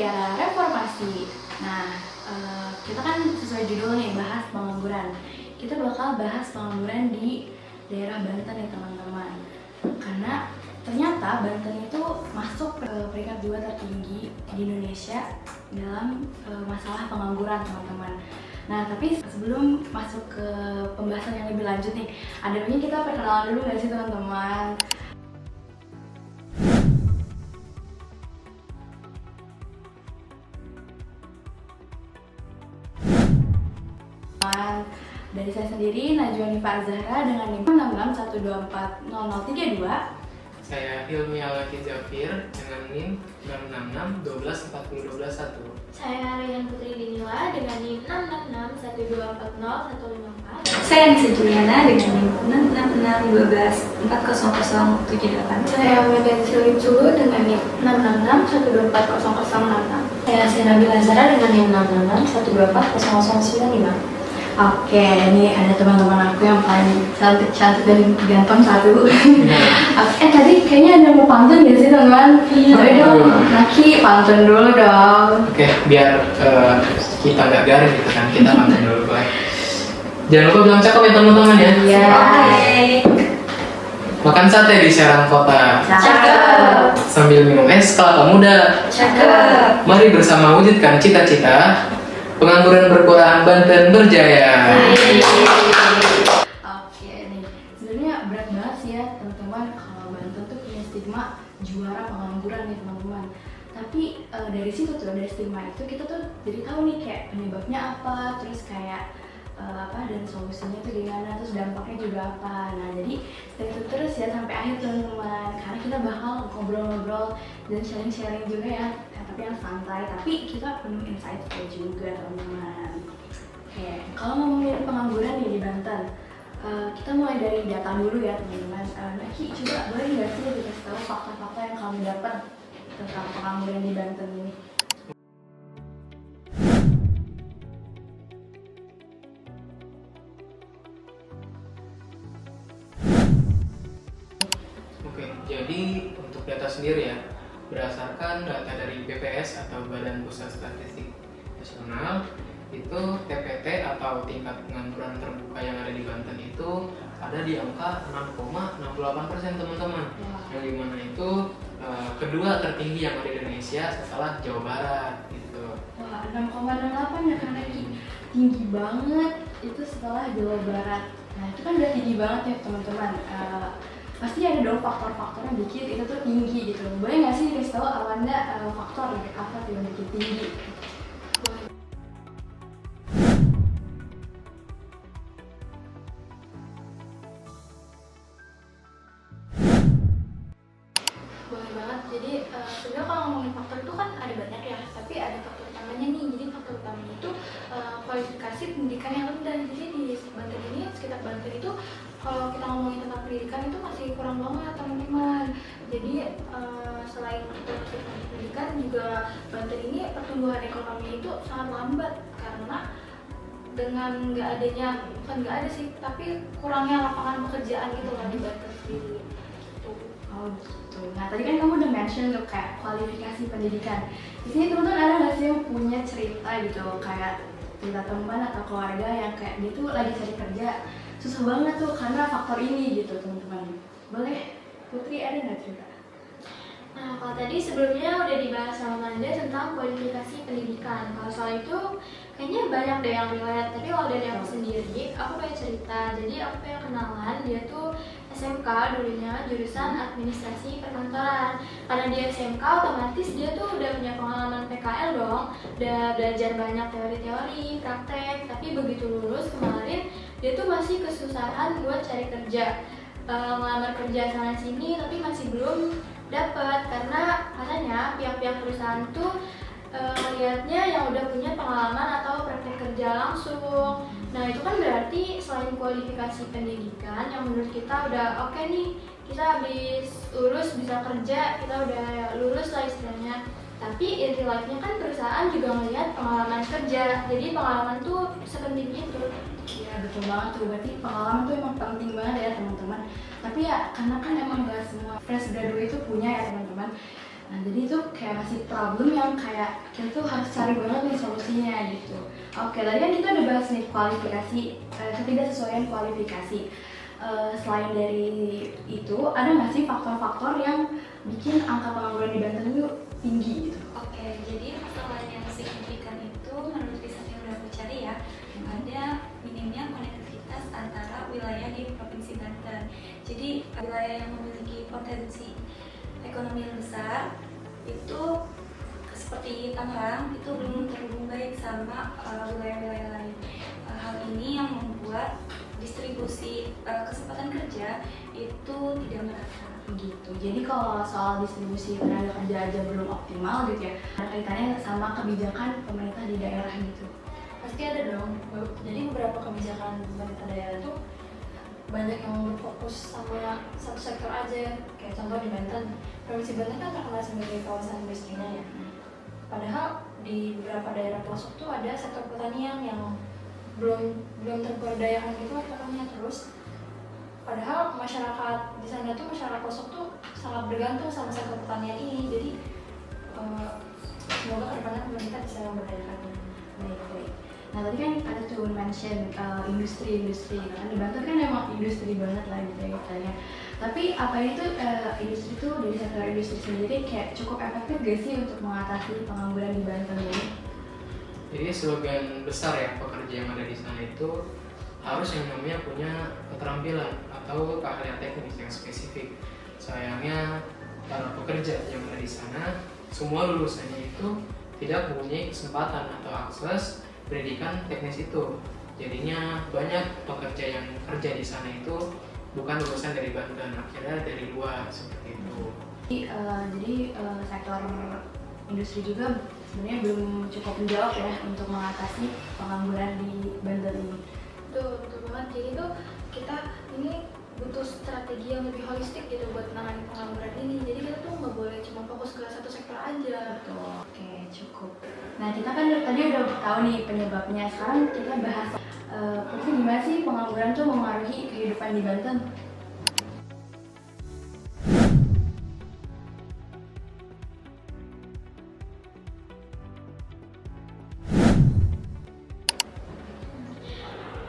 era reformasi. Nah, kita kan sesuai judul nih, bahas pengangguran. Kita bakal bahas pengangguran di daerah Banten nih teman-teman. Karena ternyata Banten itu masuk ke peringkat 2 tertinggi di Indonesia dalam masalah pengangguran teman-teman. Nah, tapi sebelum masuk ke pembahasan yang lebih lanjut nih, ada baiknya kita perkenalan dulu nggak sih teman-teman? Dari saya sendiri, Najwa Nifa Zahra dengan NIM 6612400032. Saya Hilmi Alaki Zafir dengan NIM 666 Saya Rian Putri Dinila dengan NIM 66612400154. Saya Anissa Juliana dengan NIM 66612400078. Saya Medan Silip Sulu dengan NIM 666124006. Saya Nabila Zara dengan NIM 666124095. Oke, ini ada teman-teman aku yang paling cantik-cantik dan ganteng satu. Tadi kayaknya ada mau pantun gak sih teman? Tapi dong, Naki pantun dulu dong. Oke, biar kita nggak garing gitu kan, kita pantun dulu boleh. Jangan lupa bilang cakep ya teman-teman ya. Iya. Makan sate di Serang Kota. Cakep. Sambil minum es kelapa muda. Cakep. Mari bersama wujudkan cita-cita. Pengangguran berkurang, Banten berjaya. Oke nih, sebenarnya berat banget sih ya teman-teman kalau Banten tuh punya stigma juara pengangguran nih teman-teman. Tapi dari situ tuh, dari stigma itu kita tuh jadi tahu nih kayak penyebabnya apa, terus kayak dan solusinya tuh gimana, terus dampaknya juga apa. Nah jadi stay tune terus ya sampai akhir teman-teman, karena kita bakal ngobrol-ngobrol dan sharing-sharing juga ya, tapi yang santai, tapi kita penuh insightful juga teman-teman. Oke, kalau ngomongin pengangguran nih di Banten, kita mulai dari data dulu ya teman-teman. Naki, coba boleh nggak sih dikasih tahu fakta-fakta yang kamu dapat tentang pengangguran di Banten ini? Oke, jadi untuk data sendiri ya, berdasarkan data dari BPS atau Badan Pusat Statistik Nasional, itu TPT atau tingkat pengangguran terbuka yang ada di Banten itu ada di angka 6,68% teman-teman. Yang dimana itu kedua tertinggi yang ada di Indonesia setelah Jawa Barat gitu. Wah, 6,68 ya karena tinggi banget itu setelah Jawa Barat. Nah itu kan udah tinggi banget ya teman-teman. Pasti ada dong faktor-faktornya dikit itu tuh tinggi gitu. Boleh nggak sih dikasih tahu awalnya faktor apa tuh yang bikin tinggi? Boleh banget. Jadi sebenarnya kalau ngomongin faktor itu kan ada banyak ya, tapi ada faktor utamanya nih. Jadi faktor utamanya itu kualifikasi pendidikan yang rendah. Jadi di Banten ini, sekitar Banten itu kalau kita ngomongin tentang pendidikan itu masih kurang banget teman-teman. Jadi selain kualifikasi pendidikan juga Banten ini pertumbuhan ekonomi itu sangat lambat karena dengan nggak adanya, bukan nggak ada sih, tapi kurangnya lapangan pekerjaan gitu kan di Banten sendiri. Oh gitu. Nah tadi kan kamu udah mention tuh kayak kualifikasi pendidikan. Di sini teman-teman ada nggak sih yang punya cerita gitu kayak cerita teman atau keluarga yang kayak dia tuh lagi cari kerja susah banget tuh karena faktor ini gitu teman-teman. Boleh Putri ada nggak cerita? Nah, kalau tadi sebelumnya udah dibahas sama Manda tentang kualifikasi pendidikan. Kalau soal itu kayaknya banyak deh yang relate. Tapi kalau dari aku sendiri, aku pengen cerita. Jadi aku pengen kenalan, dia tuh SMK dulunya jurusan administrasi perkantoran. Karena dia SMK otomatis dia tuh udah punya pengalaman PKL dong. Udah belajar banyak teori-teori, praktek. Tapi begitu lulus kemarin, dia tuh masih kesusahan buat cari kerja. Melamar kerja sana sini tapi masih belum dapat karena katanya pihak-pihak perusahaan tuh lihatnya yang udah punya pengalaman atau praktek kerja langsung. Nah itu kan berarti selain kualifikasi pendidikan yang menurut kita udah oke nih, kita habis lulus bisa kerja, kita udah lulus lah istilahnya. Tapi in real life-nya kan perusahaan juga melihat pengalaman kerja, jadi pengalaman tuh sepenting itu. Iya betul banget tuh, berarti pengalaman tuh emang penting banget ya teman-teman. Tapi ya karena kan emang gak semua fresh graduate itu punya ya teman-teman. Nah, jadi itu kayak masih problem yang kayak kita tuh harus cari banget nih solusinya gitu. Oke, tadi kan kita udah bahas nih kualifikasi, ketidaksesuaian kualifikasi. Selain dari itu, ada nggak sih faktor-faktor yang bikin angka pengangguran di Banten itu tinggi gitu? Oke, jadi faktor lain yang signifikan itu menurut riset yang udah aku cari ya, ada minimnya konektivitas antara wilayah di Provinsi Banten. Jadi wilayah yang memiliki potensi ekonomi yang besar itu seperti Tangerang itu belum terhubung baik sama wilayah-wilayah lain. Hal ini yang membuat distribusi kesempatan kerja itu tidak merata. Gitu. Jadi kalau soal distribusi tenaga kerja aja belum optimal gitu ya, ada kaitannya sama kebijakan pemerintah di daerah gitu. Pasti ada dong. Jadi beberapa kebijakan pemerintah daerah tuh banyak yang berfokus sama satu sektor aja. Kayak contoh di Banten, Provinsi Banten kan terkenal sebagai kawasan industrinya ya. Padahal di beberapa daerah pelosok tuh ada sektor pertanian yang belum terberdayakan gitu pokoknya terus. Padahal masyarakat di sana tuh, masyarakat pelosok tuh sangat bergantung sama sektor pertanian ini. Jadi semoga kedepannya pemerintah bisa memberdayakannya. Baik. Nah tadi kan ada tuh mention industri-industri, kan di Banten kan emang industri banget lah gitu ya katanya. Tapi apa itu industri tuh dari sektor industri sendiri kayak cukup efektif gak sih untuk mengatasi pengangguran di Banten ini? Jadi sebagian besar ya pekerja yang ada di sana itu harus yang namanya punya keterampilan atau keahlian teknis yang spesifik. Sayangnya para pekerja yang ada di sana semua lulusannya itu tidak mempunyai kesempatan atau akses pendidikan teknis itu. Jadinya banyak pekerja yang kerja di sana itu bukan lulusan dari Banten, akhirnya dari luar seperti itu. Jadi sektor industri juga sebenarnya belum cukup menjawab ya untuk mengatasi pengangguran di Banten ini. Betul banget. Jadi tuh kita ini butuh strategi yang lebih holistik gitu buat menangani pengangguran ini. Jadi kita tuh nggak boleh cuma fokus ke satu sektor aja. Betul. Oke, cukup. Nah kita kan tadi udah tahu nih penyebabnya. Sekarang kita bahas gimana sih pengangguran tuh mempengaruhi kehidupan di Banten?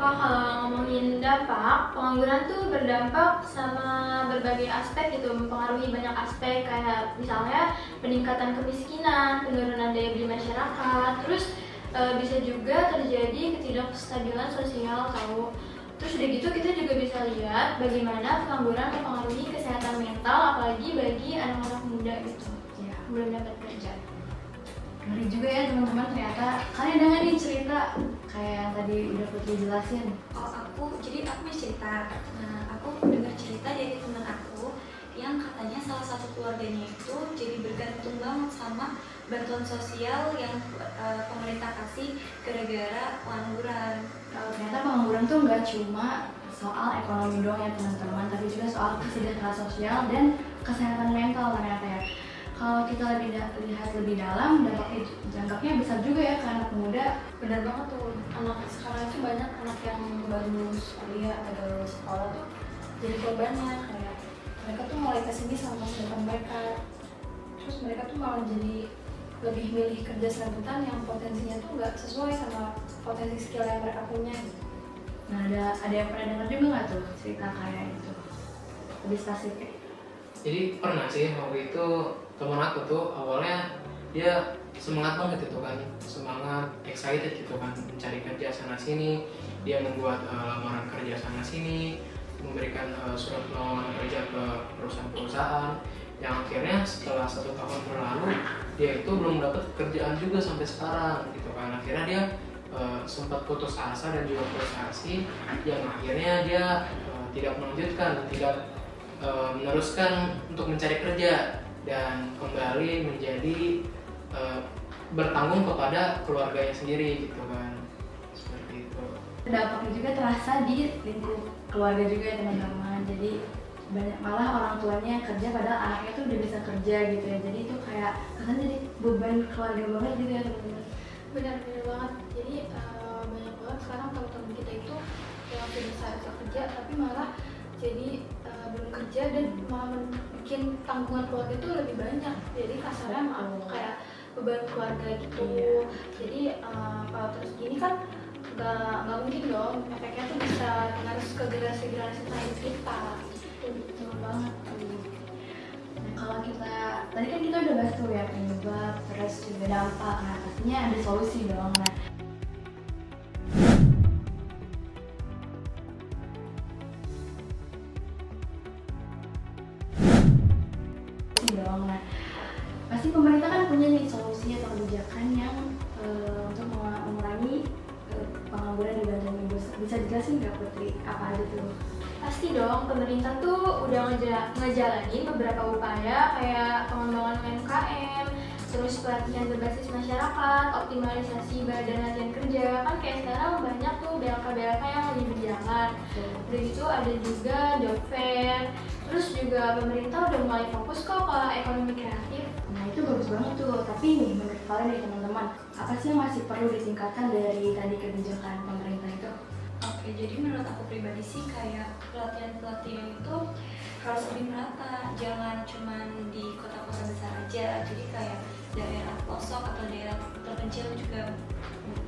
Kalau ngomongin dampak, pengangguran tuh berdampak sama berbagai aspek gitu, mempengaruhi banyak aspek kayak misalnya peningkatan kemiskinan, penurunan daya beli masyarakat, terus bisa juga terjadi ketidakstabilan sosial tahu. Terus udah gitu kita juga bisa lihat bagaimana pengangguran mempengaruhi kesehatan mental apalagi bagi anak-anak muda gitu Ya, belum dapat kerja. ngeri juga ya teman-teman, ternyata kalian ada nggak nih cerita kayak yang tadi udah Putri jelasin? Oh aku mau cerita. Nah aku dengar cerita dari teman aku yang katanya salah satu keluarganya itu jadi bergantung banget sama bantuan sosial yang pemerintah kasih gara-gara pengangguran. Ternyata pengangguran tuh nggak cuma soal ekonomi doang ya teman-teman, tapi juga soal kesejahteraan sosial dan kesehatan mental ternyata ya. Kalau kita lihat lebih dalam, dampaknya besar juga ya ke anak muda. Benar banget tuh. Anak sekarang tuh banyak anak yang baru lulus kuliah atau baru lulus sekolah tuh jadi korbannya, kayak mereka tuh mulai pesimis sama masa depan mereka. Terus mereka tuh malah jadi lebih milih kerja serabutan yang potensinya tuh nggak sesuai sama potensi skill yang mereka punya gitu. Nah ada yang pernah dengar juga nggak tuh cerita kayak itu? Lebih spesifik. Jadi pernah sih waktu itu teman aku tuh awalnya dia semangat banget itu kan, semangat excited gitu kan mencari kerja sana sini, dia membuat lamaran kerja sana sini, memberikan surat lamaran kerja ke perusahaan-perusahaan, yang akhirnya setelah 1 tahun berlalu dia itu belum dapat kerjaan juga sampai sekarang gitu kan. Akhirnya dia sempat putus asa dan juga frustasi, yang akhirnya dia tidak melanjutkan, tidak meneruskan untuk mencari kerja dan kembali menjadi bertanggung kepada keluarganya sendiri gitu kan, seperti itu. Dampaknya juga terasa di lingkup keluarga juga ya teman-teman. Jadi banyak malah orang tuanya yang kerja padahal anaknya tuh udah bisa kerja gitu ya. Jadi itu kayak kesan jadi beban keluarga banget gitu ya teman-teman. Benar banget. Jadi banyak banget sekarang teman-teman kita itu yang sudah bisa kerja tapi malah jadi belum kerja dan malah bikin tanggungan keluarga itu lebih banyak. Jadi kasarnya kayak beban keluarga gitu. Jadi kalau terus gini kan nggak mungkin dong, efeknya tuh bisa harus ke generasi selanjutnya kita. Betul banget tuh. Nah, kalau kita tadi kan kita udah bahas tuh ya penyebab terus juga dampak. Nah pastinya ada solusi dong. Nah pasti pemerintah kan punya nih solusi atau kebijakan yang untuk mengurangi pengangguran di Banten ini. Bisa dijelasin nggak Putri apa aja tuh? Pasti dong, pemerintah tuh udah ngejalanin beberapa upaya kayak pengembangan UMKM, terus pelatihan berbasis masyarakat, optimalisasi badan latihan kerja. Kan kayak sekarang banyak tuh BLK yang lagi berjalan. Udah gitu ada juga job fair. Terus juga pemerintah udah mulai fokus kok ke ekonomi kreatif. Nah itu bagus banget tuh. Tapi nih menurut kalian nih teman-teman, apa sih yang masih perlu ditingkatkan dari tadi kebijakan pemerintah itu? Oke, jadi menurut aku pribadi sih kayak pelatihan itu harus lebih merata, jangan cuma di kota-kota besar aja. Jadi kayak daerah pelosok atau daerah terpencil juga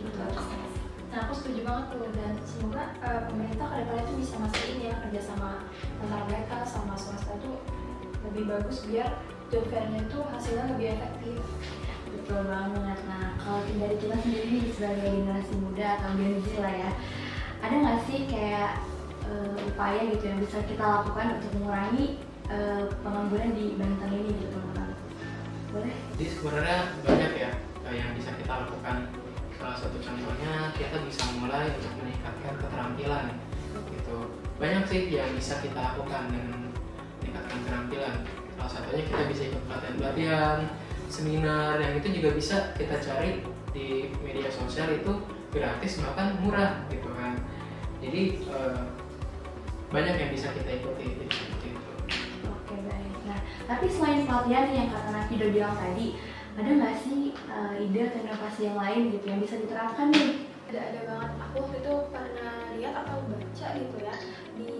butuh. Nah aku setuju banget tuh, dan semoga pemerintah kedepannya tuh bisa mastiin ya kerjasama antara mereka sama swasta tuh lebih bagus biar job fair-nya tuh hasilnya lebih efektif. Betul banget. Nah kalau dari kita sendiri nih sebagai generasi muda atau Gen Z lah ya, ada nggak sih kayak upaya gitu yang bisa kita lakukan untuk mengurangi pengangguran di Banten ini gitu teman-teman? Boleh? Jadi sebenarnya banyak ya yang bisa kita lakukan. Salah satu contohnya kita bisa mulai untuk meningkatkan keterampilan gitu. Banyak sih yang bisa kita lakukan dengan meningkatkan keterampilan. Salah satunya kita bisa ikut pelatihan, seminar, yang itu juga bisa kita cari di media sosial, itu gratis bahkan murah gitu kan. Jadi banyak yang bisa kita ikuti seperti itu. Oke baik. Nah tapi selain pelatihan yang kata Nafido bilang tadi, ada nggak sih ide atau inovasi yang lain gitu yang bisa diterapkan nih? Ada banget. Aku waktu itu pernah lihat atau baca gitu ya di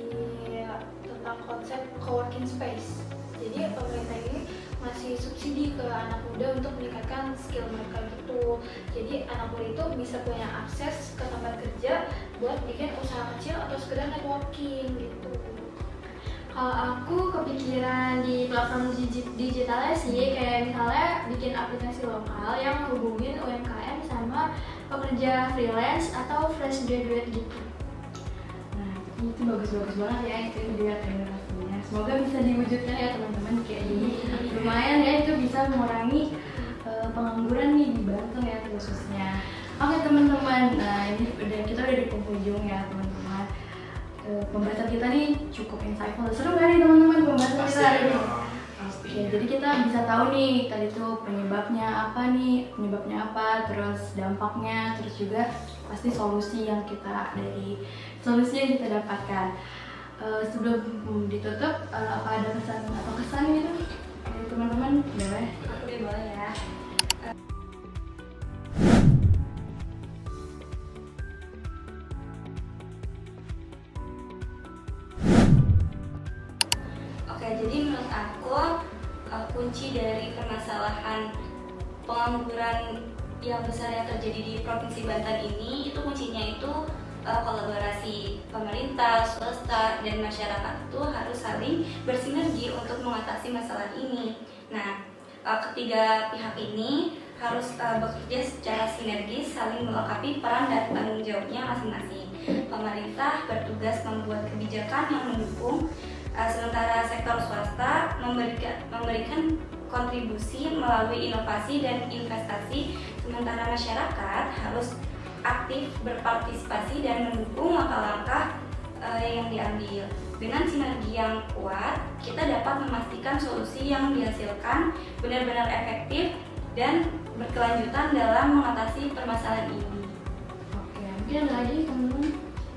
tentang konsep co-working space. Jadi pemerintah ini masih subsidi ke anak muda untuk meningkatkan skill mereka gitu. Jadi anak muda itu bisa punya akses ke tempat kerja buat bikin usaha kecil atau sekedar networking gitu. Kalau aku kepikiran di platform digitalnya sih, kayak misalnya bikin aplikasi lokal yang hubungin UMKM sama pekerja freelance atau fresh graduate gitu. Nah itu bagus-bagus banget ya itu ide atau inovasinya. Semoga bisa diwujudkan ya teman-teman kayak gini. Lumayan ya itu bisa mengurangi pengangguran nih di Banten ya khususnya. Oke teman-teman, nah ini kita udah di penghujung ya teman-teman. Pembahasan kita nih cukup insightful, seru gak nih teman-teman pembahasan kita hari ini? Oke, jadi kita bisa tahu nih tadi tuh penyebabnya apa, terus dampaknya, terus juga pasti solusi yang kita dapatkan. Sebelum ditutup, apa ada pesan atau kesan gitu dari teman-teman? Boleh? Aku deh boleh ya. Oke, jadi menurut aku kunci dari permasalahan pengangguran yang besar yang terjadi di Provinsi Banten ini, itu kuncinya itu kolaborasi pemerintah, swasta, dan masyarakat itu harus saling bersinergi untuk mengatasi masalah ini. Nah, ketiga pihak ini harus bekerja secara sinergis, saling melengkapi peran dan tanggung jawabnya masing-masing. Pemerintah bertugas membuat kebijakan yang mendukung, sementara sektor swasta memberikan kontribusi melalui inovasi dan investasi, sementara masyarakat harus aktif berpartisipasi dan mendukung langkah-langkah yang diambil. Dengan sinergi yang kuat, kita dapat memastikan solusi yang dihasilkan benar-benar efektif dan berkelanjutan dalam mengatasi permasalahan ini. Oke, mungkin ada lagi teman-teman?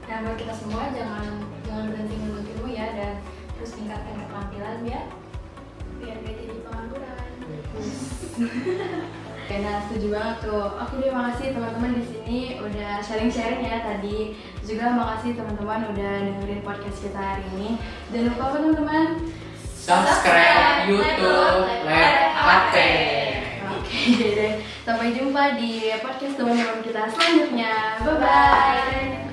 Nah buat kita semua jangan berhenti menuntut ilmu ya, dan terus tingkatkan keterampilan biar gak jadi pengangguran. Oke Oke, nah setuju banget tuh. Oke deh, makasih teman-teman di sini udah sharing-sharing ya tadi. Juga makasih teman-teman udah dengerin podcast kita hari ini. Jangan lupa apa teman-teman? Subscribe YouTube Lab HP. Oke deh, sampai jumpa di podcast teman-teman kita selanjutnya. Bye-bye.